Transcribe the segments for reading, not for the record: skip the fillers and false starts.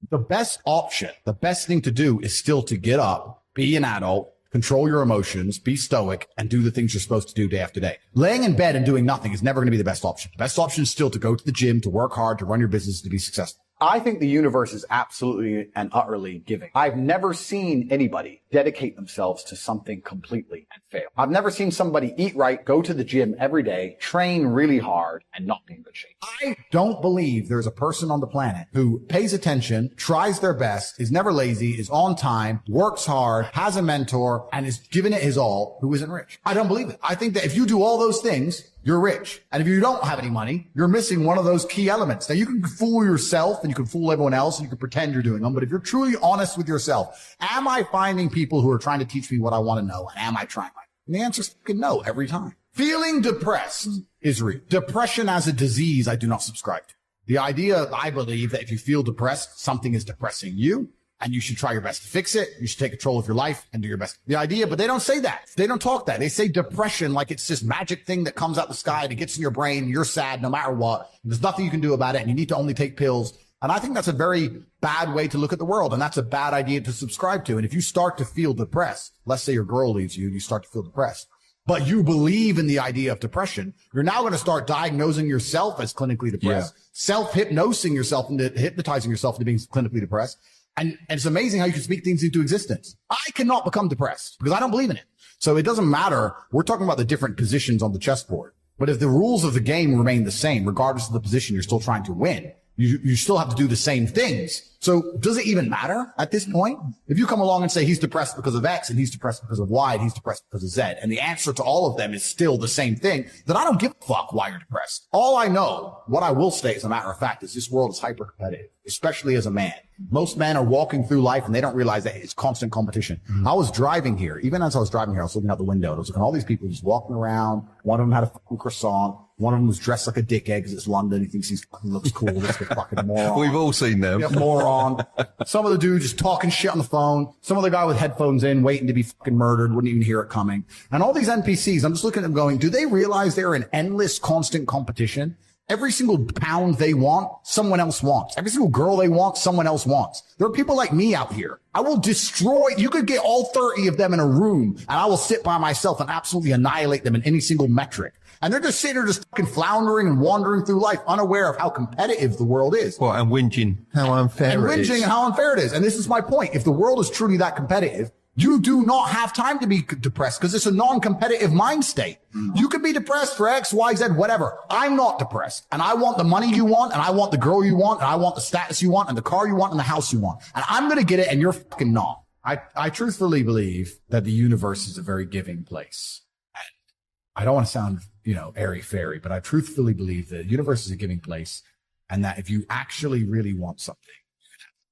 The best option, the best thing to do is still to get up, be an adult, control your emotions, be stoic, and do the things you're supposed to do day after day. Laying in bed and doing nothing is never going to be the best option. The best option is still to go to the gym, to work hard, to run your business, to be successful. I think the universe is absolutely and utterly giving. I've never seen anybody dedicate themselves to something completely and fail. I've never seen somebody eat right, go to the gym every day, train really hard, and not be in good shape. I don't believe there's a person on the planet who pays attention, tries their best, is never lazy, is on time, works hard, has a mentor, and is giving it his all, who isn't rich. I don't believe it. I think that if you do all those things, you're rich. And if you don't have any money, you're missing one of those key elements. Now, you can fool yourself and you can fool everyone else and you can pretend you're doing them. But if you're truly honest with yourself, am I finding people who are trying to teach me what I want to know? And am I trying? And the answer is fucking no every time. Feeling depressed is real. Depression as a disease, I do not subscribe to. The idea, I believe, that if you feel depressed, something is depressing you. And you should try your best to fix it. You should take control of your life and do your best. The idea, but they don't say that. They don't talk that. They say depression like it's this magic thing that comes out the sky and it gets in your brain. You're sad no matter what. There's nothing you can do about it. And you need to only take pills. And I think that's a very bad way to look at the world. And that's a bad idea to subscribe to. And if you start to feel depressed, let's say your girl leaves you, you start to feel depressed, but you believe in the idea of depression, you're now going to start diagnosing yourself as clinically depressed, self-hypnosing yourself into hypnotizing yourself into being clinically depressed. And it's amazing how you can speak things into existence. I cannot become depressed because I don't believe in it. So it doesn't matter. We're talking about the different positions on the chessboard. But if the rules of the game remain the same, regardless of the position you're still trying to win, you still have to do the same things. So does it even matter at this point? If you come along and say he's depressed because of X and he's depressed because of Y and he's depressed because of Z, and the answer to all of them is still the same thing, then I don't give a fuck why you're depressed. All I know, what I will say as a matter of fact, is this world is hyper competitive, especially as a man. Most men are walking through life and they don't realize that it's constant competition. I was driving here. Even as I was driving here, I was looking out the window. I was looking at all these people just walking around. One of them had a fucking croissant. One of them was dressed like a dickhead because it's London. He thinks he looks cool. This fucking moron. We've all seen them. Yeah, moron. Some of the dude just talking shit on the phone. Some of the guy with headphones in, waiting to be fucking murdered, wouldn't even hear it coming. And all these NPCs, I'm just looking at them going, do they realize they're in endless, constant competition? Every single pound they want, someone else wants. Every single girl they want, someone else wants. There are people like me out here. I will destroy, you could get all 30 of them in a room and I will sit by myself and absolutely annihilate them in any single metric. And they're just sitting there just fucking floundering and wandering through life, unaware of how competitive the world is. Well, and whinging how unfair it is. And how unfair it is. And this is my point. If the world is truly that competitive, you do not have time to be depressed because it's a non-competitive mind state. You could be depressed for X, Y, Z, whatever. I'm not depressed. And I want the money you want, and I want the girl you want, and I want the status you want, and the car you want, and the house you want. And I'm going to get it, and you're fucking not. I truthfully believe that the universe is a very giving place. And I don't want to sound, airy-fairy, but I truthfully believe that the universe is a giving place, and that if you actually really want something,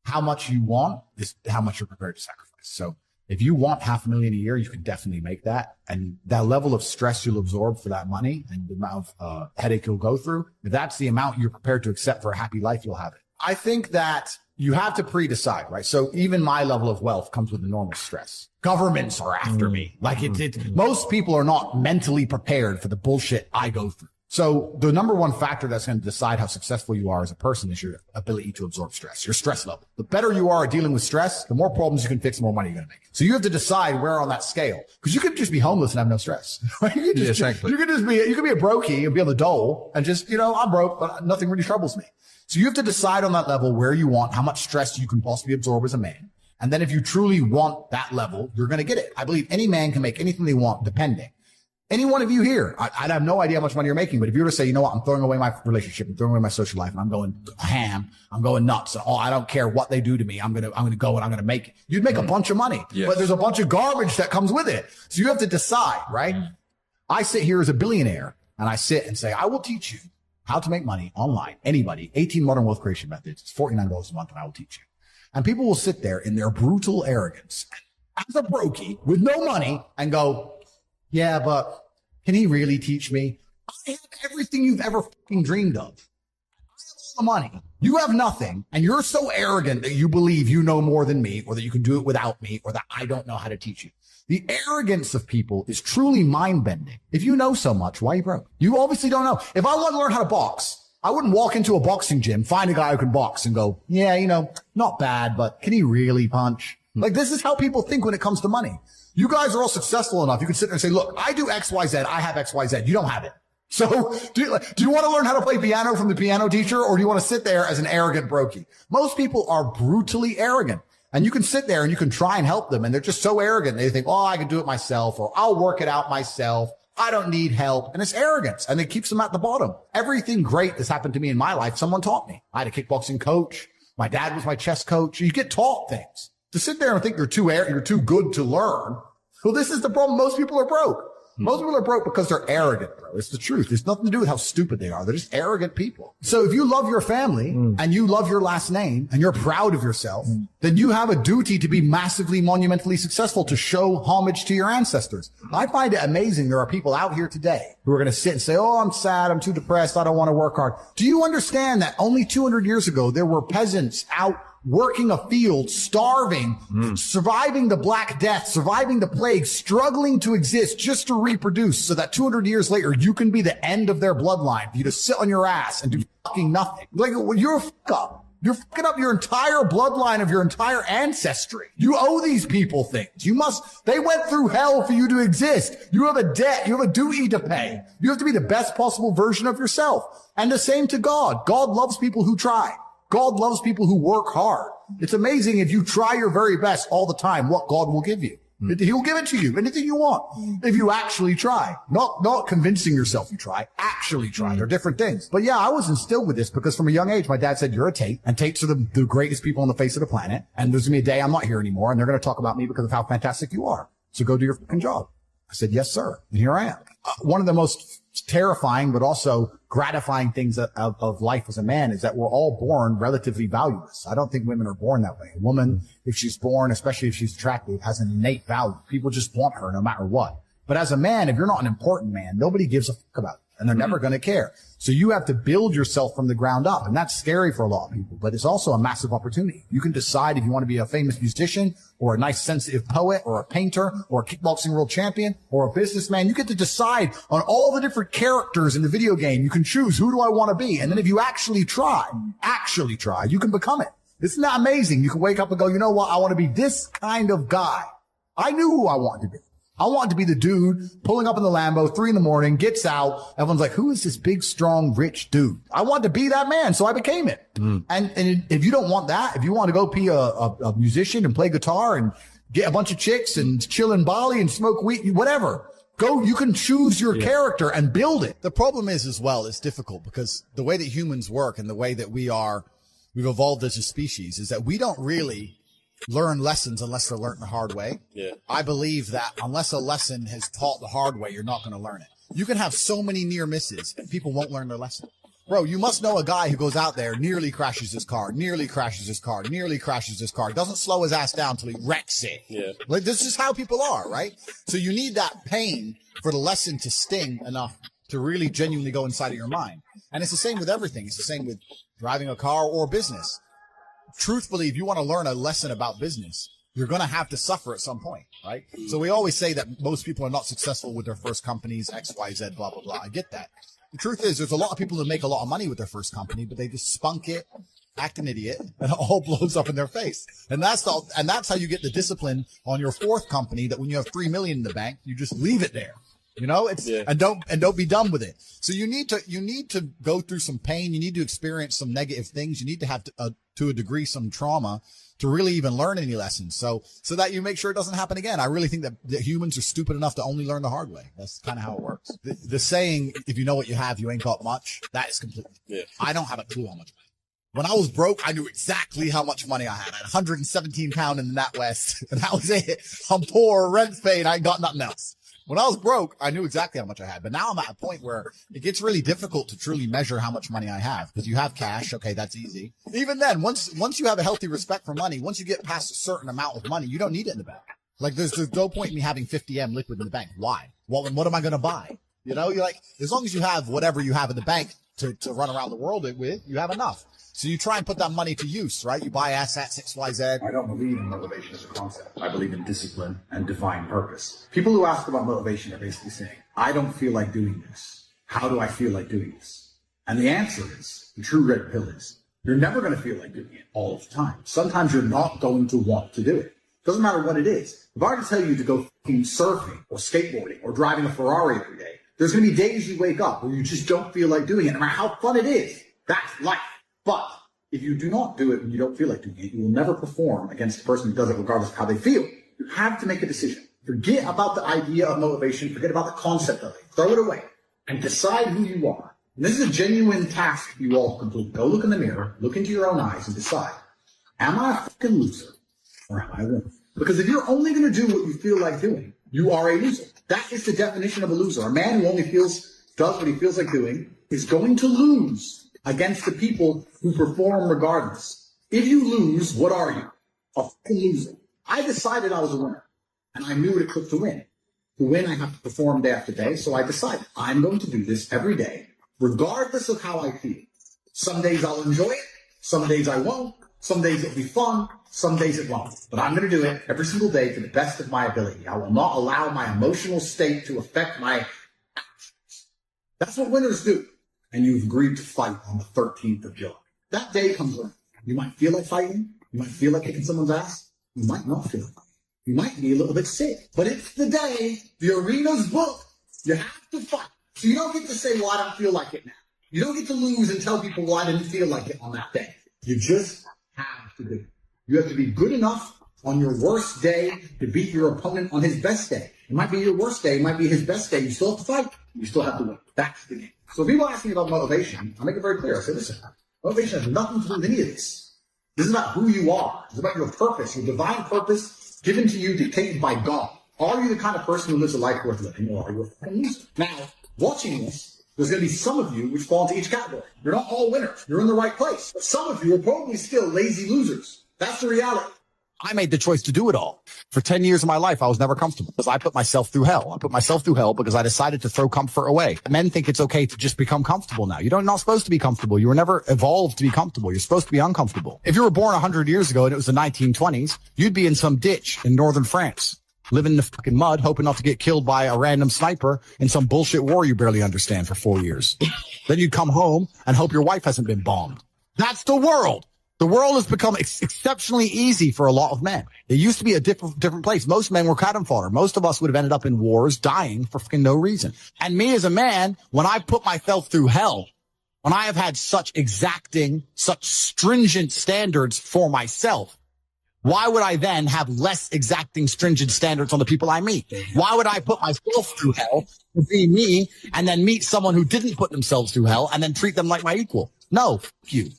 how much you want is how much you're prepared to sacrifice. So if you want $500,000 a year, you can definitely make that. And that level of stress you'll absorb for that money and the amount of headache you'll go through, if that's the amount you're prepared to accept for a happy life, you'll have it. I think that you have to pre-decide, right? So even my level of wealth comes with enormous stress. Governments are after me. Like most people are not mentally prepared for the bullshit I go through. So the number one factor that's going to decide how successful you are as a person is your ability to absorb stress, your stress level. The better you are at dealing with stress, the more problems you can fix, the more money you're going to make. So you have to decide where on that scale, because you could just be homeless and have no stress. Right? You could be a brokey and be on the dole and just, I'm broke, but nothing really troubles me. So you have to decide on that level where you want, how much stress you can possibly absorb as a man. And then if you truly want that level, you're going to get it. I believe any man can make anything they want, depending. Any one of you here, I have no idea how much money you're making, but if you were to say, you know what, I'm throwing away my relationship, I'm throwing away my social life, and I'm going ham, I'm going nuts, and I don't care what they do to me, I'm going to go and I'm going to make it. You'd make a bunch of money, but there's a bunch of garbage that comes with it. So you have to decide, right? I sit here as a billionaire and I sit and say, I will teach you how to make money online. Anybody, 18 modern wealth creation methods. It's $49 a month and I will teach you. And people will sit there in their brutal arrogance as a brokey with no money and go, yeah, but can he really teach me? I have everything you've ever fucking dreamed of. I have all the money. You have nothing. And you're so arrogant that you believe you know more than me, or that you can do it without me, or that I don't know how to teach you. The arrogance of people is truly mind-bending. If you know so much, why are you broke? You obviously don't know. If I want to learn how to box, I wouldn't walk into a boxing gym, find a guy who can box and go, yeah, not bad, but can he really punch? Like, this is how people think when it comes to money. You guys are all successful enough. You can sit there and say, look, I do X, Y, Z. I have X, Y, Z. You don't have it. So do you want to learn how to play piano from the piano teacher, or do you want to sit there as an arrogant brokey? Most people are brutally arrogant, and you can sit there and you can try and help them. And they're just so arrogant. They think, oh, I can do it myself, or I'll work it out myself. I don't need help. And it's arrogance, and it keeps them at the bottom. Everything great that's happened to me in my life, someone taught me. I had a kickboxing coach. My dad was my chess coach. You get taught things. To sit there and think you're too good to learn. Well, this is the problem. Most people are broke. Most people are broke because they're arrogant, bro. It's the truth. It's nothing to do with how stupid they are. They're just arrogant people. So if you love your family and you love your last name and you're proud of yourself, then you have a duty to be massively, monumentally successful, to show homage to your ancestors. I find it amazing. There are people out here today who are going to sit and say, oh, I'm sad. I'm too depressed. I don't want to work hard. Do you understand that only 200 years ago, there were peasants out working a field, starving, surviving the Black Death, surviving the plague, struggling to exist just to reproduce, so that 200 years later, you can be the end of their bloodline, for you to sit on your ass and do fucking nothing. Like, you're a fuck up. You're fucking up your entire bloodline of your entire ancestry. You owe these people things. They went through hell for you to exist. You have a debt. You have a duty to pay. You have to be the best possible version of yourself. And the same to God. God loves people who try. God loves people who work hard. It's amazing if you try your very best all the time, what God will give you. He'll give it to you, anything you want, if you actually try. Not convincing yourself you try, actually try. They're different things. But yeah, I was instilled with this because from a young age, my dad said, you're a Tate, and Tates are the greatest people on the face of the planet. And there's gonna be a day I'm not here anymore, and they're gonna talk about me because of how fantastic you are. So go do your fucking job. I said, yes, sir. And here I am. One of the most terrifying, but also gratifying things of life as a man is that we're all born relatively valueless. I don't think women are born that way. A woman, if she's born, especially if she's attractive, has an innate value. People just want her no matter what. But as a man, if you're not an important man, nobody gives a fuck about you, and they're never going to care. So you have to build yourself from the ground up, and that's scary for a lot of people, but it's also a massive opportunity. You can decide if you want to be a famous musician or a nice sensitive poet or a painter or a kickboxing world champion or a businessman. You get to decide on all the different characters in the video game. You can choose, who do I want to be? And then if you actually try, you can become it. Isn't that amazing? You can wake up and go, you know what? I want to be this kind of guy. I knew who I wanted to be. I wanted to be the dude pulling up in the Lambo, 3 a.m, gets out. Everyone's like, who is this big, strong, rich dude? I wanted to be that man. So I became it. And if you don't want that, if you want to go be a musician and play guitar and get a bunch of chicks and chill in Bali and smoke weed, whatever, go, you can choose your character and build it. The problem is as well, it's difficult because the way that humans work and the way that we've evolved as a species is that we don't really learn lessons unless they're learned the hard way. Yeah. I believe that unless a lesson is taught the hard way, you're not going to learn it. You can have so many near misses and people won't learn their lesson. Bro, you must know a guy who goes out there, nearly crashes his car, doesn't slow his ass down till he wrecks it. Yeah. Like, this is how people are, right? So you need that pain for the lesson to sting enough to really genuinely go inside of your mind. And it's the same with everything. It's the same with driving a car or business. Truthfully, if you want to learn a lesson about business, you're going to have to suffer at some point, right? So we always say that most people are not successful with their first companies, X, Y, Z, blah, blah, blah. I get that. The truth is, there's a lot of people that make a lot of money with their first company, but they just spunk it, act an idiot, and it all blows up in their face. And that's how you get the discipline on your fourth company, that when you have $3 million in the bank, you just leave it there. You know, and don't be done with it. So you need to go through some pain. You need to experience some negative things. You need to have to a degree some trauma to really even learn any lessons. So that you make sure it doesn't happen again. I really think that humans are stupid enough to only learn the hard way. That's kind of how it works. The saying, if you know what you have, you ain't got much. That is completely. Yeah. I don't have a clue how much money. When I was broke, I knew exactly how much money I had. I had 117 pounds in the NatWest, and that was it. I'm poor, rent's paid, I ain't got nothing else. When I was broke, I knew exactly how much I had. But now I'm at a point where it gets really difficult to truly measure how much money I have. Because you have cash. Okay, that's easy. Even then, once you have a healthy respect for money, once you get past a certain amount of money, you don't need it in the bank. Like, there's no point in me having 50M liquid in the bank. Why? Well, then what am I going to buy? You know, you're like, as long as you have whatever you have in the bank to run around the world with, you have enough. So you try and put that money to use, right? You buy assets, XYZ. I don't believe in motivation as a concept. I believe in discipline and divine purpose. People who ask about motivation are basically saying, I don't feel like doing this. How do I feel like doing this? And the answer is, the true red pill is, you're never going to feel like doing it all the time. Sometimes you're not going to want to do it. Doesn't matter what it is. If I were to tell you to go surfing or skateboarding or driving a Ferrari every day, there's going to be days you wake up where you just don't feel like doing it, no matter how fun it is. That's life. But if you do not do it when you don't feel like doing it, you will never perform against the person who does it regardless of how they feel. You have to make a decision. Forget about the idea of motivation. Forget about the concept of it. Throw it away and decide who you are. And this is a genuine task you all complete. Go look in the mirror, look into your own eyes and decide, am I a fucking loser or am I a winner? Because if you're only going to do what you feel like doing, you are a loser. That is the definition of a loser. A man who only does what he feels like doing is going to lose against the people who perform regardless. If you lose, what are you? A fucking loser. I decided I was a winner, and I knew what it took to win. To win, I have to perform day after day, so I decided I'm going to do this every day, regardless of how I feel. Some days I'll enjoy it, some days I won't, some days it'll be fun, some days it won't. But I'm going to do it every single day to the best of my ability. I will not allow my emotional state to affect my actions. That's what winners do. And you've agreed to fight on the 13th of July. That day comes around. You might feel like fighting. You might feel like kicking someone's ass. You might not feel like fighting. You might be a little bit sick. But it's the day. The arena's booked. You have to fight. So you don't get to say, well, I don't feel like it now. You don't get to lose and tell people, well, I didn't feel like it on that day. You just have to do it. You have to be good enough on your worst day to beat your opponent on his best day. It might be your worst day. It might be his best day. You still have to fight. You still have to win. That's the game. So if people ask me about motivation, I make it very clear. I say, listen, motivation has nothing to do with any of this. This is about who you are. It's about your purpose, your divine purpose given to you, dictated by God. Are you the kind of person who lives a life worth living, or are you a fucking loser? Now, watching this, there's going to be some of you which fall into each category. You're not all winners. You're in the right place. But some of you are probably still lazy losers. That's the reality. I made the choice to do it all. For 10 years of my life, I was never comfortable because I put myself through hell. I put myself through hell because I decided to throw comfort away. Men think it's okay to just become comfortable now. You're not supposed to be comfortable. You were never evolved to be comfortable. You're supposed to be uncomfortable. If you were born 100 years ago and it was the 1920s, you'd be in some ditch in northern France, living in the fucking mud, hoping not to get killed by a random sniper in some bullshit war you barely understand for 4 years. Then you'd come home and hope your wife hasn't been bombed. That's the world. The world has become exceptionally easy for a lot of men. It used to be a different place. Most men were cannon fodder. Most of us would have ended up in wars, dying for fucking no reason. And me as a man, when I put myself through hell, when I have had such exacting, such stringent standards for myself, why would I then have less exacting, stringent standards on the people I meet? Why would I put myself through hell to be me and then meet someone who didn't put themselves through hell and then treat them like my equal? No, fuck you.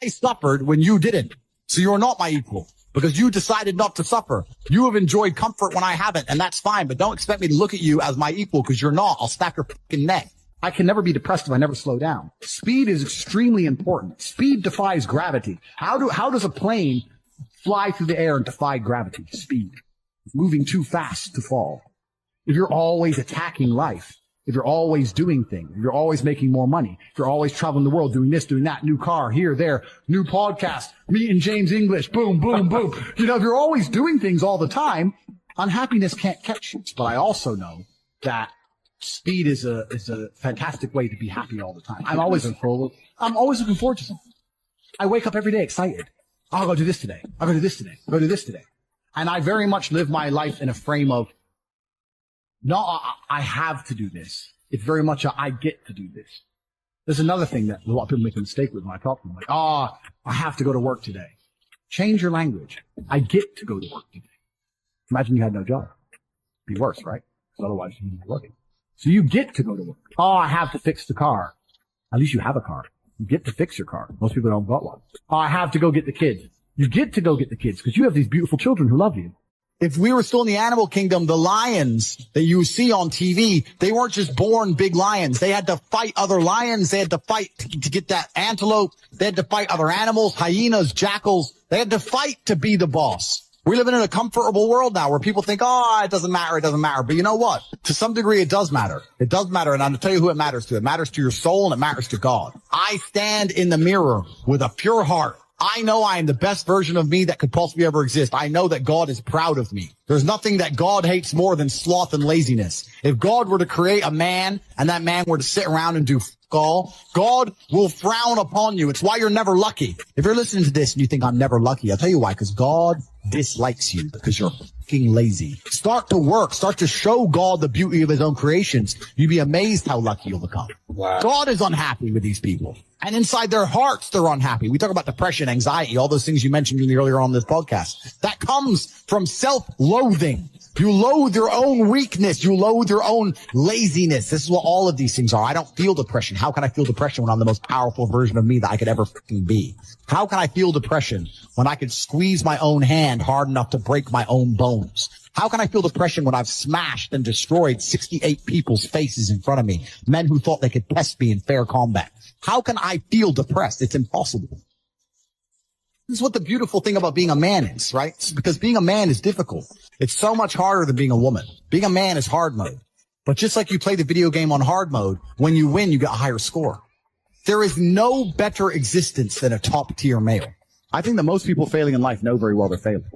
I suffered when you didn't. So you're not my equal because you decided not to suffer. You have enjoyed comfort when I haven't, and that's fine. But don't expect me to look at you as my equal because you're not. I'll snap your fucking neck. I can never be depressed if I never slow down. Speed is extremely important. Speed defies gravity. How does a plane fly through the air and defy gravity? Speed. It's moving too fast to fall. If you're always attacking life, if you're always doing things, if you're always making more money, if you're always traveling the world, doing this, doing that, new car, here, there, new podcast, meeting James English, boom, boom, boom. If you're always doing things all the time, unhappiness can't catch you. But I also know that speed is a fantastic way to be happy all the time. I'm always looking forward to something. I wake up every day excited. I'll go do this today. I'll go do this today. I'll go do this today. And I very much live my life in a frame of, no, I have to do this. It's very much I get to do this. There's another thing that a lot of people make a mistake with when I talk to them. Like, I have to go to work today. Change your language. I get to go to work today. Imagine you had no job. It'd be worse, right? Because otherwise you wouldn't be working. So you get to go to work. I have to fix the car. At least you have a car. You get to fix your car. Most people don't got one. I have to go get the kids. You get to go get the kids because you have these beautiful children who love you. If we were still in the animal kingdom, the lions that you see on TV, they weren't just born big lions. They had to fight other lions. They had to fight to get that antelope. They had to fight other animals, hyenas, jackals. They had to fight to be the boss. We're living in a comfortable world now where people think, it doesn't matter. It doesn't matter. But you know what? To some degree, it does matter. It does matter. And I'm going to tell you who it matters to. It matters to your soul and it matters to God. I stand in the mirror with a pure heart. I know I am the best version of me that could possibly ever exist. I know that God is proud of me. There's nothing that God hates more than sloth and laziness. If God were to create a man and that man were to sit around and do alcohol, God will frown upon you. It's why you're never lucky. If you're listening to this and you think I'm never lucky, I'll tell you why, because God dislikes you because you're fucking lazy. Start to work. Start to show God the beauty of his own creations. You'd be amazed how lucky you'll become. Wow. God is unhappy with these people. And inside their hearts, they're unhappy. We talk about depression, anxiety, all those things you mentioned earlier on this podcast. That comes from self-loathing. You loathe your own weakness. You loathe your own laziness. This is what all of these things are. I don't feel depression. How can I feel depression when I'm the most powerful version of me that I could ever fucking be? How can I feel depression when I could squeeze my own hand hard enough to break my own bones? How can I feel depression when I've smashed and destroyed 68 people's faces in front of me, men who thought they could test me in fair combat? How can I feel depressed? It's impossible. This is what the beautiful thing about being a man is, right? It's because being a man is difficult. It's so much harder than being a woman. Being a man is hard mode. But just like you play the video game on hard mode, when you win, you get a higher score. There is no better existence than a top tier male. I think that most people failing in life know very well they're failing.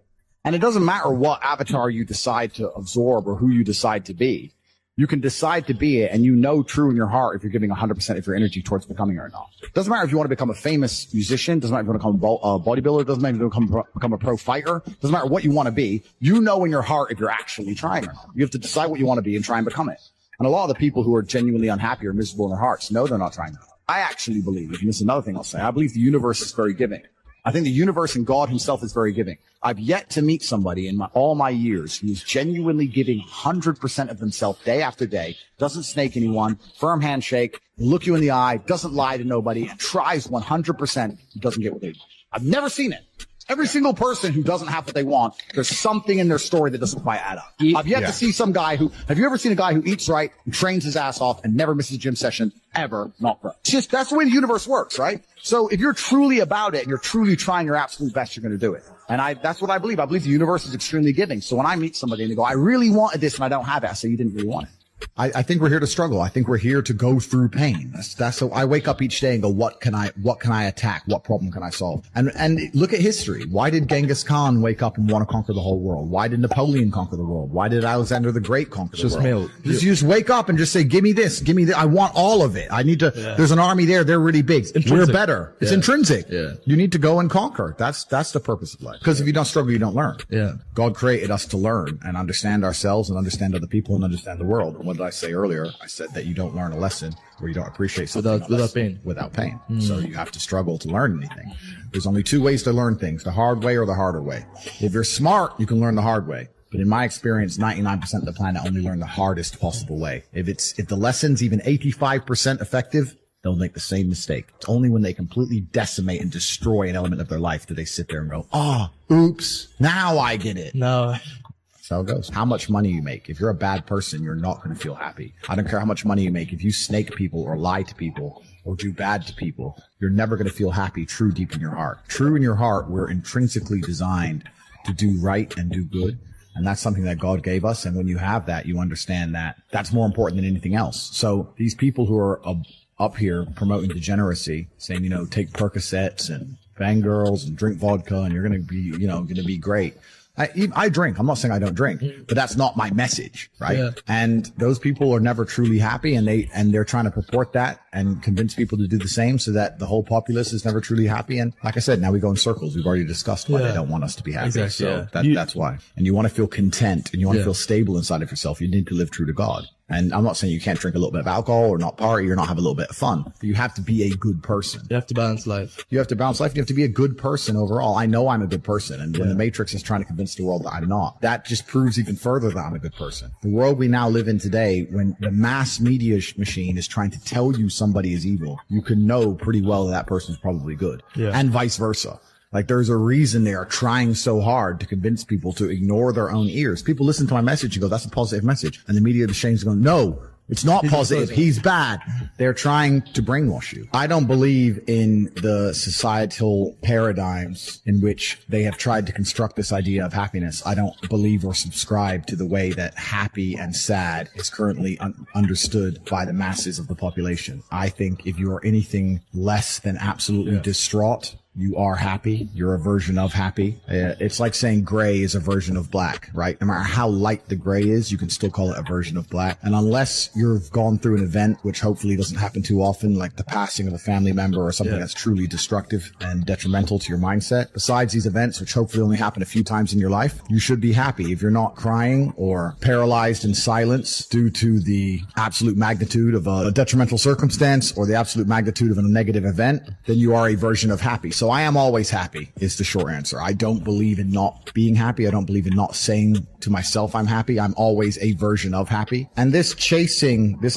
And it doesn't matter what avatar you decide to absorb or who you decide to be. You can decide to be it, and you know true in your heart if you're giving 100% of your energy towards becoming it or not. Doesn't matter if you want to become a famous musician. Doesn't matter if you want to become a bodybuilder. Doesn't matter if you want to become a pro fighter. Doesn't matter what you want to be. You know in your heart if you're actually trying or not. You have to decide what you want to be and try and become it. And a lot of the people who are genuinely unhappy or miserable in their hearts know they're not trying. I actually believe, and this is another thing I'll say, I believe the universe is very giving. I think the universe and God himself is very giving. I've yet to meet somebody in all my years who is genuinely giving 100% of themselves day after day, doesn't snake anyone, firm handshake, look you in the eye, doesn't lie to nobody, and tries 100%, doesn't get what they want. I've never seen it. Every single person who doesn't have what they want, there's something in their story that doesn't quite add up. I've yet to see some guy have you ever seen a guy who eats right and trains his ass off and never misses a gym session ever? Not bro. It's just, that's the way the universe works, right? So if you're truly about it and you're truly trying your absolute best, you're going to do it. And that's what I believe. I believe the universe is extremely giving. So when I meet somebody and they go, I really wanted this and I don't have it, I say, you didn't really want it. I think we're here to struggle. I think we're here to go through pain. That's so I wake up each day and go, what can I attack? What problem can I solve? And look at history. Why did Genghis Khan wake up and want to conquer the whole world? Why did Napoleon conquer the world? Why did Alexander the Great conquer the world? You just wake up and just say, give me this, give me that. I want all of it. I need to, there's an army there. They're really big. We're better. It's intrinsic. Yeah. You need to go and conquer. That's the purpose of life. Because if you don't struggle, you don't learn. Yeah. God created us to learn and understand ourselves and understand other people and understand the world. And what did I say earlier? I said that you don't learn a lesson or you don't appreciate something without pain. So you have to struggle to learn anything. There's only two ways to learn things, the hard way or the harder way. If you're smart, you can learn the hard way. But in my experience, 99% of the planet only learn the hardest possible way. If the lesson's even 85% effective, they'll make the same mistake. It's only when they completely decimate and destroy an element of their life do they sit there and go, oops, now I get it. No. That's how it goes. How much money you make. If you're a bad person, you're not going to feel happy. I don't care how much money you make. If you snake people or lie to people or do bad to people, you're never going to feel happy true deep in your heart. True in your heart, we're intrinsically designed to do right and do good. And that's something that God gave us. And when you have that, you understand that that's more important than anything else. So these people who are up here promoting degeneracy, saying, take Percocets and fangirls and drink vodka and you're going to be, going to be great. I drink. I'm not saying I don't drink, but that's not my message, right? Yeah. And those people are never truly happy, and they're trying to purport that and convince people to do the same, so that the whole populace is never truly happy. And like I said, now we go in circles. We've already discussed why they don't want us to be happy. Exactly, so that's why. And you want to feel content, and you want to feel stable inside of yourself. You need to live true to God. And I'm not saying you can't drink a little bit of alcohol or not party or not have a little bit of fun, but you have to be a good person. You have to balance life. You have to balance life. You have to be a good person overall. I know I'm a good person. And when the Matrix is trying to convince the world that I'm not, that just proves even further that I'm a good person. The world we now live in today, when the mass media machine is trying to tell you somebody is evil, you can know pretty well that person's probably good. Yeah. And vice versa. Like, there's a reason they are trying so hard to convince people to ignore their own ears. People listen to my message and go, that's a positive message. And the media, the shames, go, no, it's not positive. He's bad. They're trying to brainwash you. I don't believe in the societal paradigms in which they have tried to construct this idea of happiness. I don't believe or subscribe to the way that happy and sad is currently understood by the masses of the population. I think if you are anything less than absolutely distraught you are happy. You're a version of happy. It's like saying gray is a version of black, right? No matter how light the gray is, you can still call it a version of black. And unless you've gone through an event, which hopefully doesn't happen too often, like the passing of a family member or something that's truly destructive and detrimental to your mindset, besides these events, which hopefully only happen a few times in your life, you should be happy. If you're not crying or paralyzed in silence due to the absolute magnitude of a detrimental circumstance or the absolute magnitude of a negative event, then you are a version of happy. So I am always happy is the short answer. I don't believe in not being happy. I don't believe in not saying to myself I'm happy. I'm always a version of happy. And this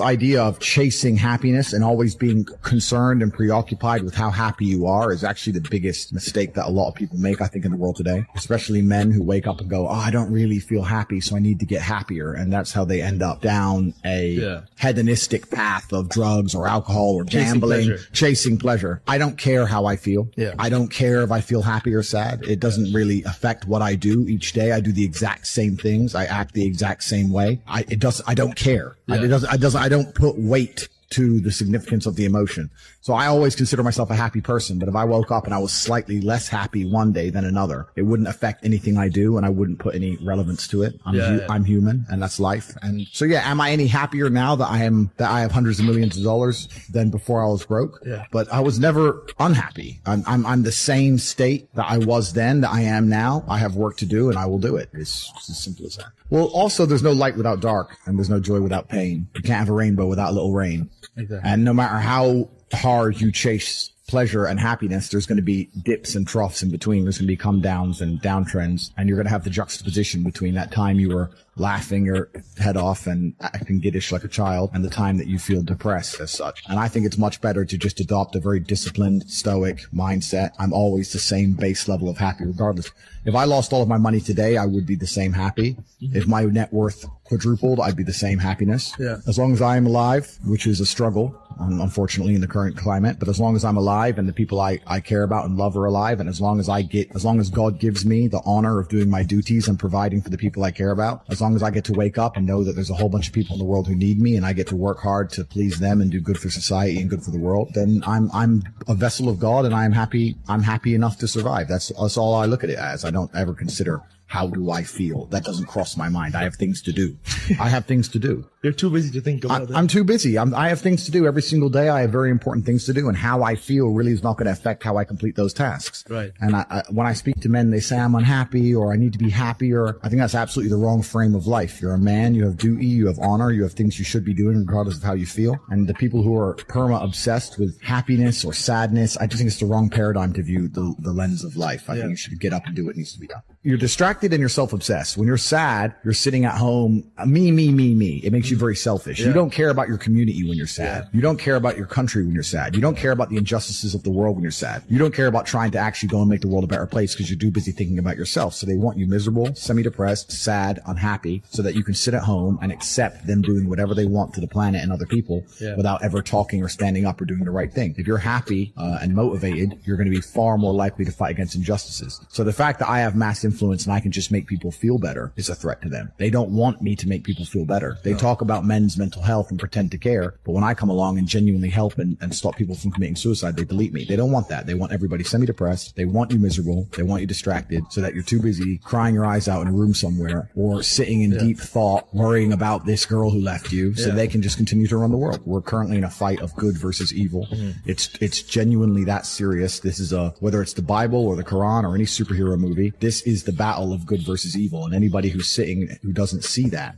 idea of chasing happiness and always being concerned and preoccupied with how happy you are is actually the biggest mistake that a lot of people make, I think, in the world today, especially men who wake up and go, I don't really feel happy, so I need to get happier. And that's how they end up down a hedonistic path of drugs or alcohol or gambling, chasing pleasure. I don't care how I feel. I don't care if I feel happy or sad. It doesn't really affect what I do each day. I do the exact same things. I act the exact same way. I don't care. I don't put weight to the significance of the emotion. So I always consider myself a happy person, but if I woke up and I was slightly less happy one day than another, it wouldn't affect anything I do and I wouldn't put any relevance to it. I'm human and that's life. And so am I any happier now that I have hundreds of millions of dollars than before I was broke? But I was never unhappy. I'm the same state that I was then that I am now. I have work to do and I will do it. It's as simple as that. Well, also there's no light without dark and there's no joy without pain. You can't have a rainbow without a little rain. Exactly. And no matter how hard you chase pleasure and happiness, there's going to be dips and troughs in between. There's going to be come downs and downtrends. And you're going to have the juxtaposition between that time you were laughing your head off and acting giddish like a child and the time that you feel depressed as such. And I think it's much better to just adopt a very disciplined, stoic mindset. I'm always the same base level of happy regardless. If I lost all of my money today, I would be the same happy. If my net worth quadrupled, I'd be the same happiness. As long as I am alive, which is a struggle, unfortunately, in the current climate, but as long as I'm alive and the people I care about and love are alive, and as long as God gives me the honor of doing my duties and providing for the people I care about, as long as I get to wake up and know that there's a whole bunch of people in the world who need me and I get to work hard to please them and do good for society and good for the world, then I'm a vessel of God and I'm happy enough to survive. That's all I look at it as. I don't ever consider how do I feel. That doesn't cross my mind. I have things to do. I have things to do. You're too busy to think about that. I'm too busy. I have things to do every single day. I have very important things to do, and how I feel really is not going to affect how I complete those tasks. Right. And when I speak to men, they say I'm unhappy or I need to be happier. I think that's absolutely the wrong frame of life. You're a man. You have duty. You have honor. You have things you should be doing regardless of how you feel. And the people who are perma-obsessed with happiness or sadness, I just think it's the wrong paradigm to view the lens of life. I think you should get up and do what needs to be done. You're distracted and you're self-obsessed. When you're sad, you're sitting at home, me. It makes you very selfish. You don't care about your community when you're sad. You don't care about your country when you're sad. You don't care about the injustices of the world when you're sad. You don't care about trying to actually go and make the world a better place because you're too busy thinking about yourself. So they want you miserable, semi-depressed, sad, unhappy, so that you can sit at home and accept them doing whatever they want to the planet and other people without ever talking or standing up or doing the right thing. If you're happy and motivated, you're going to be far more likely to fight against injustices. So the fact that I have mass influence and I can just make people feel better is a threat to them. They don't want me to make people feel better. They talk about men's mental health and pretend to care, but when I come along and genuinely help and stop people from committing suicide, they delete me. They don't want that. They want everybody semi-depressed. They want you miserable. They want you distracted so that you're too busy crying your eyes out in a room somewhere or sitting in deep thought, worrying about this girl who left you so they can just continue to run the world. We're currently in a fight of good versus evil. It's genuinely that serious. This is whether it's the Bible or the Quran or any superhero movie, this is the battle of good versus evil. And anybody who's who doesn't see that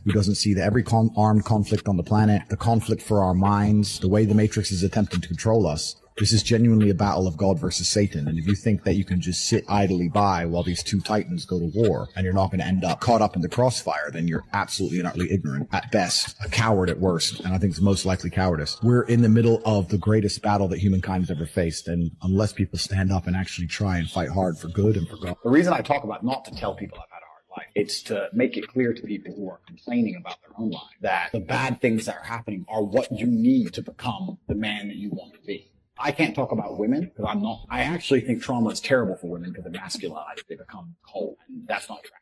every armed conflict on the planet, the conflict for our minds, the way the Matrix is attempting to control us, this is genuinely a battle of God versus Satan. And if you think that you can just sit idly by while these two titans go to war and you're not going to end up caught up in the crossfire, then you're absolutely and utterly ignorant at best, a coward at worst. And I think it's most likely cowardice. We're in the middle of the greatest battle that humankind has ever faced. And unless people stand up and actually try and fight hard for good and for God. The reason I talk about not to tell people I've had a hard life, it's to make it clear to people who are complaining about their own life that the bad things that are happening are what you need to become the man that you want to be. I can't talk about women because I actually think trauma is terrible for women because they masculize. They become cold, and that's not true.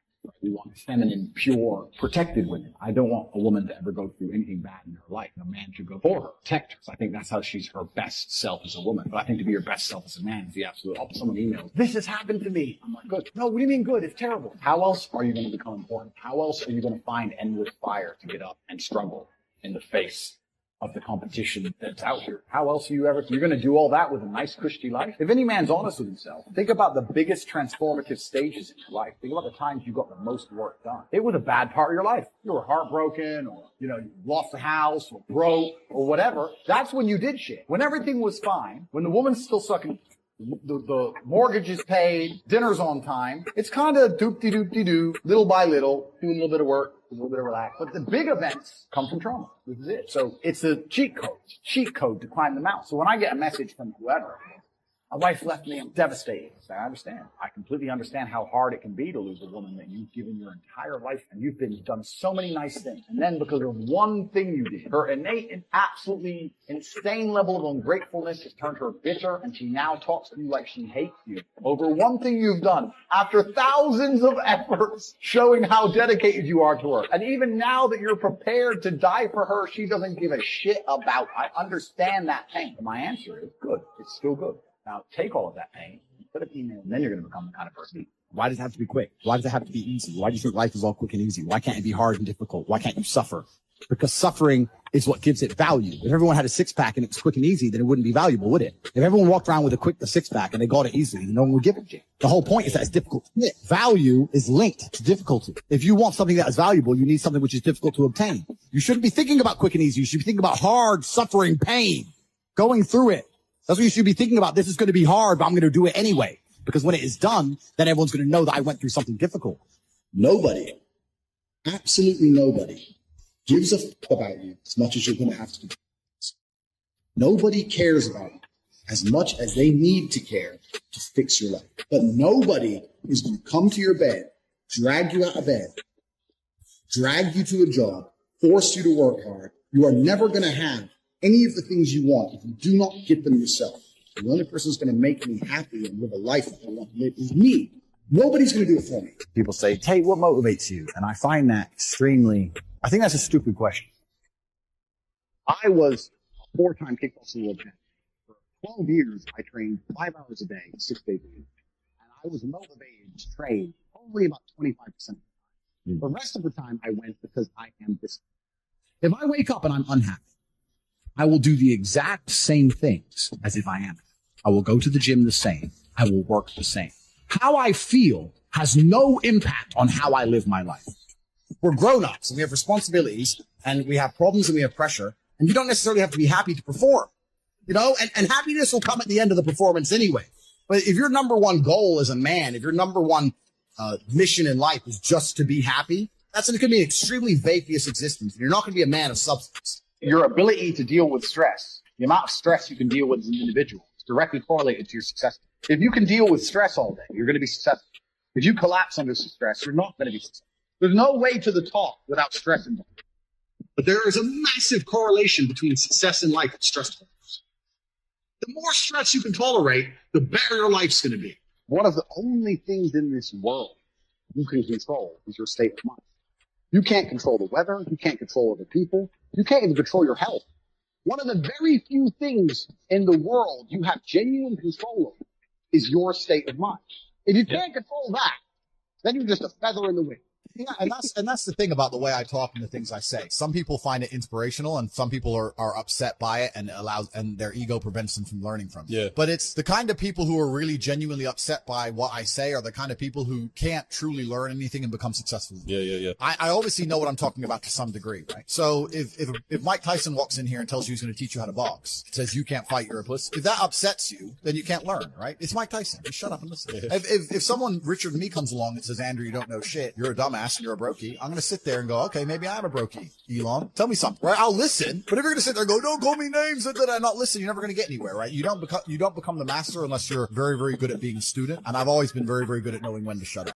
We want feminine, pure, protected women. I don't want a woman to ever go through anything bad in her life. A man should go for her, protect her. So I think that's how she's her best self as a woman. But I think to be your best self as a man is the absolute opposite. Someone emails, this has happened to me. I'm like, good. No, what do you mean good? It's terrible. How else are you going to become important? How else are you going to find endless fire to get up and struggle in the face of the competition that's out here? How else are you're going to do all that with a nice, cushy life? If any man's honest with himself, think about the biggest transformative stages in your life. Think about the times you got the most work done. It was a bad part of your life. You were heartbroken, or, you lost a house, or broke, or whatever. That's when you did shit. When everything was fine, when the woman's still sucking, the mortgage is paid, dinner's on time, it's kind of doop-de-doop-de-doo, little by little, doing a little bit of work, a little bit of relax. But the big events come from trauma. This is it. So it's a cheat code to climb the mountain. So when I get a message from whoever, my wife left me, I'm devastated. I understand. I completely understand how hard it can be to lose a woman that you've given your entire life, and you've done so many nice things. And then because of one thing you did, her innate and absolutely insane level of ungratefulness has turned her bitter, and she now talks to you like she hates you over one thing you've done after thousands of efforts showing how dedicated you are to her. And even now that you're prepared to die for her, she doesn't give a shit about. I understand that pain. And my answer is good. It's still good. Now, take all of that pain, put it in there, and then you're going to become the kind of person. Why does it have to be quick? Why does it have to be easy? Why do you think life is all quick and easy? Why can't it be hard and difficult? Why can't you suffer? Because suffering is what gives it value. If everyone had a six-pack and it was quick and easy, then it wouldn't be valuable, would it? If everyone walked around with a six-pack and they got it easily, then no one would give it to you. The whole point is that it's difficult to get. Value is linked to difficulty. If you want something that is valuable, you need something which is difficult to obtain. You shouldn't be thinking about quick and easy. You should be thinking about hard, suffering, pain, going through it. That's what you should be thinking about. This is going to be hard, but I'm going to do it anyway. Because when it is done, then everyone's going to know that I went through something difficult. Nobody, absolutely nobody, gives a fuck about you as much as you're going to have to do. Nobody cares about you as much as they need to care to fix your life. But nobody is going to come to your bed, drag you out of bed, drag you to a job, force you to work hard. You are never going to have any of the things you want if you do not get them yourself. The only person who's going to make me happy and live a life that I want to live is me. Nobody's going to do it for me. People say, Tate, what motivates you? And I find that I think that's a stupid question. I was a 4-time kickboxing world champion. For 12 years, I trained 5 hours a day, 6 days a week. And I was motivated to train probably about 25% of the time. The rest of the time I went because I am disciplined. If I wake up and I'm unhappy, I will do the exact same things as if I am. I will go to the gym the same. I will work the same. How I feel has no impact on how I live my life. We're grown-ups and we have responsibilities and we have problems and we have pressure, and you don't necessarily have to be happy to perform, and happiness will come at the end of the performance anyway. But if your number one goal as a man, if your number one mission in life is just to be happy, that's going to be an extremely vacuous existence. And you're not going to be a man of substance. Your ability to deal with stress, the amount of stress you can deal with as an individual, is directly correlated to your success. If you can deal with stress all day, you're going to be successful. If you collapse under stress, you're not going to be successful. There's no way to the top without stress involved. But there is a massive correlation between success in life and stress tolerance. The more stress you can tolerate, the better your life's going to be. One of the only things in this world you can control is your state of mind. You can't control the weather. You can't control other people. You can't even control your health. One of the very few things in the world you have genuine control over is your state of mind. If you can't control that, then you're just a feather in the wind. Yeah, and that's the thing about the way I talk and the things I say. Some people find it inspirational, and some people are upset by it, and their ego prevents them from learning from it. Yeah. But it's the kind of people who are really genuinely upset by what I say are the kind of people who can't truly learn anything and become successful. Yeah. I obviously know what I'm talking about to some degree, right? So if Mike Tyson walks in here and tells you he's going to teach you how to box, says you can't fight, you're a puss, if that upsets you, then you can't learn, right? It's Mike Tyson. Just shut up and listen. Yeah. If someone Richard Me comes along and says, Andrew, you don't know shit, you're a dumbass and you're a brokey, I'm going to sit there and go, okay, maybe I'm a brokey. Elon, tell me something, right? I'll listen. But if you're going to sit there and go, don't call me names that I not listen, you're never going to get anywhere, right? You don't become the master unless you're very, very good at being a student. And I've always been very, very good at knowing when to shut up.